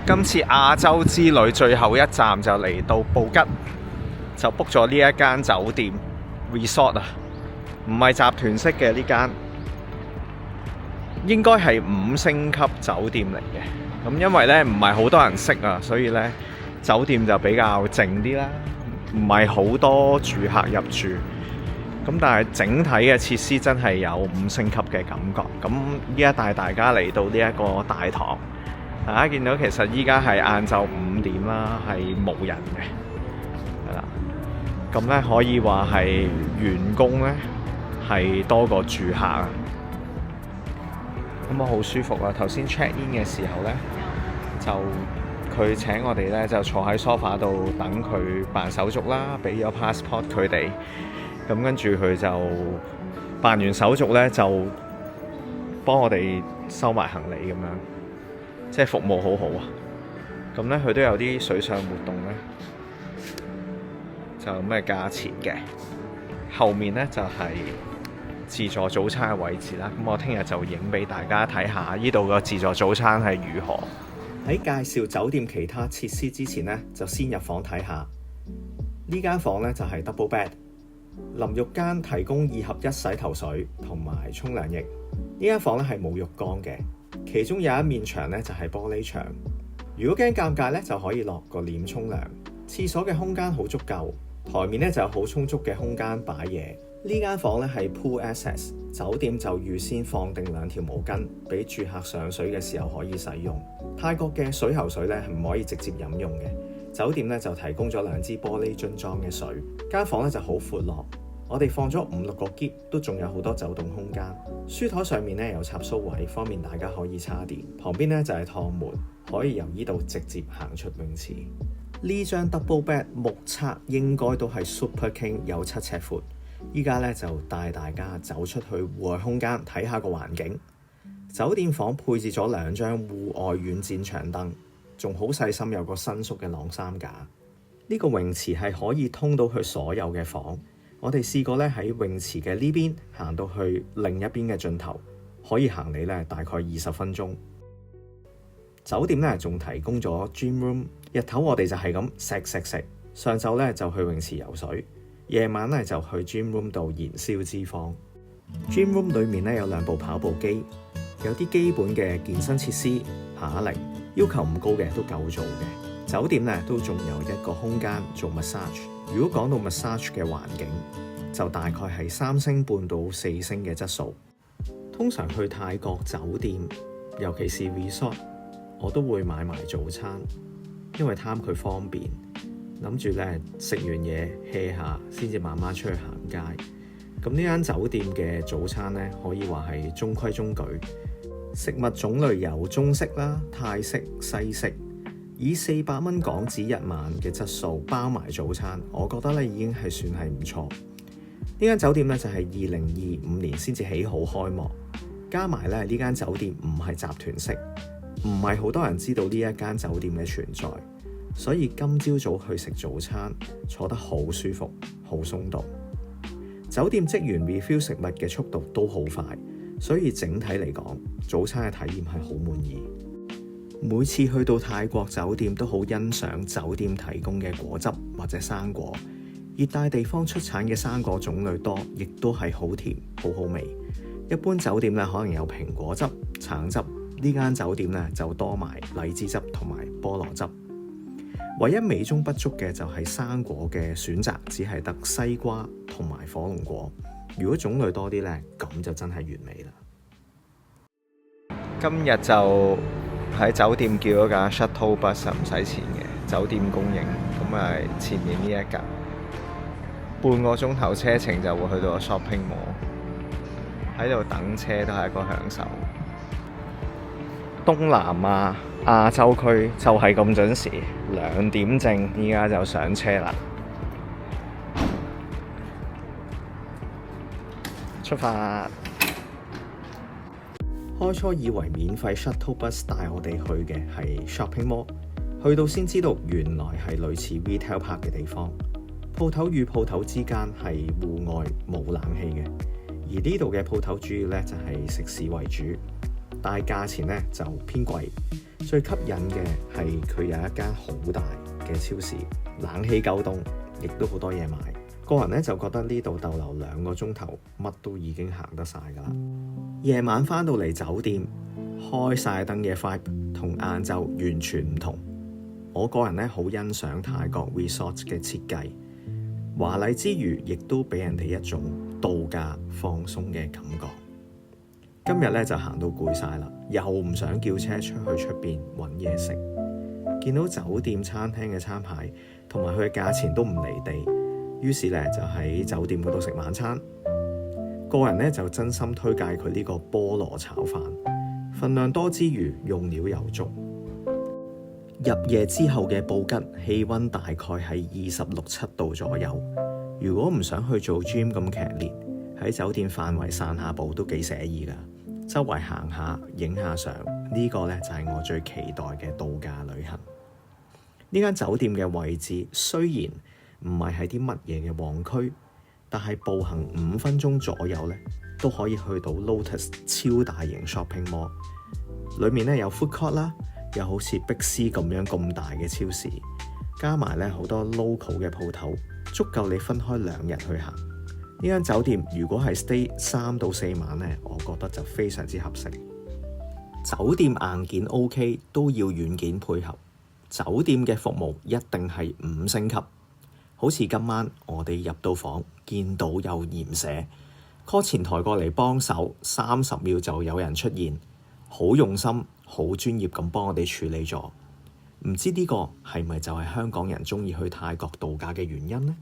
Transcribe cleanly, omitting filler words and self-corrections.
今次亞洲之旅最後一站就嚟到布吉，就 book 咗呢一間酒店 resort 啊，唔係集團式嘅呢間，應該係5星級酒店嚟嘅。咁因為呢唔係好多人識啊，所以呢酒店就比較靜啲啦，唔係好多住客入住。咁但係整體嘅設施真係有5星級嘅感覺。咁依家帶大家嚟到呢一個大堂。大家見到其實依家係晏晝5點啦，係冇人嘅，係啦。咁咧可以話係員工咧係多過住客啊。咁我好舒服啊！頭先 check in 嘅時候咧，就佢請我哋咧就坐喺 sofa 度等佢辦手續啦，俾咗 passport 佢哋。咁跟住佢就辦完手續咧，就幫我哋收埋行李咁樣。即係服務好好啊！咁咧佢都有啲水上活動咧，就咩價錢嘅。後面咧就係自助早餐嘅位置啦。咁我聽日就影俾大家睇下呢度個自助早餐係如何。喺介紹酒店其他設施之前咧，就先入房睇下。呢間房咧就係 double bed， 淋浴間提供2合1洗頭水同埋沖涼液。呢間房咧係冇浴缸嘅。其中有一面牆咧就係玻璃牆，如果驚尷尬咧就可以落個簾沖涼。廁所嘅空間好足夠，台面咧就有好充足嘅空間擺嘢。呢間房咧係 pool access， 酒店就預先放定2條毛巾俾住客上水嘅時候可以使用。泰國嘅水喉水咧係唔可以直接飲用嘅，酒店咧就提供咗2支玻璃樽裝嘅水。間房咧就好闊落。我哋放咗5-6個篋，都仲有好多走動空間。書枱上面咧有插蘇位，方便大家可以叉電。旁邊咧就係趟門，可以由呢度直接行出泳池。呢張 double bed 目測應該都係 Super King， 有7尺闊。依家咧就帶大家走出去戶外空間睇下個環境。酒店房配置咗2張戶外軟墊長凳，仲好細心有個伸縮嘅晾衫架。呢個泳池係可以通到去所有嘅房。我哋試過咧喺泳池嘅呢邊行到去另一邊嘅盡頭，可以行嚟咧大概20分鐘。酒店咧仲提供咗 gym room， 日頭我哋就係咁食，上晝咧就去泳池游水，夜晚咧就去 gym room 度燃燒脂肪。gym room 裡面咧有2部跑步機，有啲基本嘅健身設施，啞鈴，要求唔高嘅都夠做嘅。酒店咧都仲有一個空間做 massage。如果講到 massage 嘅環境，就大概係3星半到4星嘅質素。通常去泰國酒店，尤其是 resort， 我都會買埋早餐，因為貪佢方便。諗住咧食完嘢 hea 下，先至慢慢出去行街。咁呢間酒店嘅早餐咧，可以話係中規中矩。食物種類有中式啦、泰式、西式。以400蚊港紙1晚嘅質素包埋早餐，我覺得咧已經係算係唔錯。呢間酒店咧就係2025年先至起好開幕，加埋咧呢間酒店唔係集團式，唔係好多人知道呢一間酒店嘅存在，所以今朝早去食早餐坐得好舒服，好鬆動。酒店職員 refill 食物嘅速度都好快，所以整體嚟講，早餐嘅體驗係好滿意。每次去到泰國酒店都好欣賞酒店提供嘅果汁或者生果，熱帶地方出產嘅生果種類多，亦都係好甜好好味。一般酒店咧可能有蘋果汁、橙汁，呢間酒店咧就多埋荔枝汁同埋菠蘿汁。唯一美中不足嘅就係生果嘅選擇只係得西瓜同埋火龍果，如果種類多啲咧，咁就真係完美啦。今日就喺酒店叫咗架 shuttle bus， 唔使錢嘅，酒店供應。咁啊，前面呢一架半個鐘頭車程就會去到個 shopping mall， 喺度等車都係一個享受。東南亞亞洲區就係咁準時，2點正，依家就上車啦，出發。開初以為免費 shuttle bus 帶我哋去嘅係 shopping mall， 去到先知道原來係類似 retail park 嘅地方。鋪頭與鋪頭之間係戶外冇冷氣嘅，而呢度嘅鋪頭主要咧就係食肆為主。但係價錢咧就偏貴。最吸引嘅係佢有一間好大嘅超市，冷氣夠凍，亦都好多嘢買。個人咧就覺得呢度逗留2個鐘頭，乜都已經行得晒㗎啦。夜晚返到嚟酒店，開晒燈嘅 vibe 同晏晝完全唔同。我個人咧好欣賞泰國 resort 嘅設計，華麗之餘，亦都俾人哋一種度假放鬆嘅感覺。今日咧就行到攰晒啦，又唔想叫車出去出邊揾嘢食。見到酒店餐廳嘅餐牌同埋佢嘅價錢都唔離地，於是咧就喺酒店嗰度食晚餐。個人咧就真心推介佢呢個菠蘿炒飯，份量多之餘用料又足。入夜之後嘅布吉氣温大概係26-27度左右，如果唔想去做 gym 咁劇烈，喺酒店範圍散下步都幾寫意㗎。周圍行下影下相，呢個咧就係我最期待嘅度假旅行。呢間酒店嘅位置雖然唔係喺啲乜嘢嘅旺區，但係步行5分鐘左右咧都可以去到 Lotus 超大型 shopping mall， 裡面咧有 food court 啦，有好似碧斯咁大嘅超市，加埋咧好多 local 嘅鋪頭，足夠你分開2日去行。呢間酒店如果係 stay 3到4晚咧，我覺得就非常之合適。酒店硬件 OK， 都要軟件配合。酒店嘅服務一定係5星級，好似今晚我哋入到房見到有鹽蛇 call 前台過嚟幫手，30秒就有人出現，好用心好專業咁幫我哋處理咗。唔知呢個係咪就係香港人鍾意去泰國度假嘅原因呢？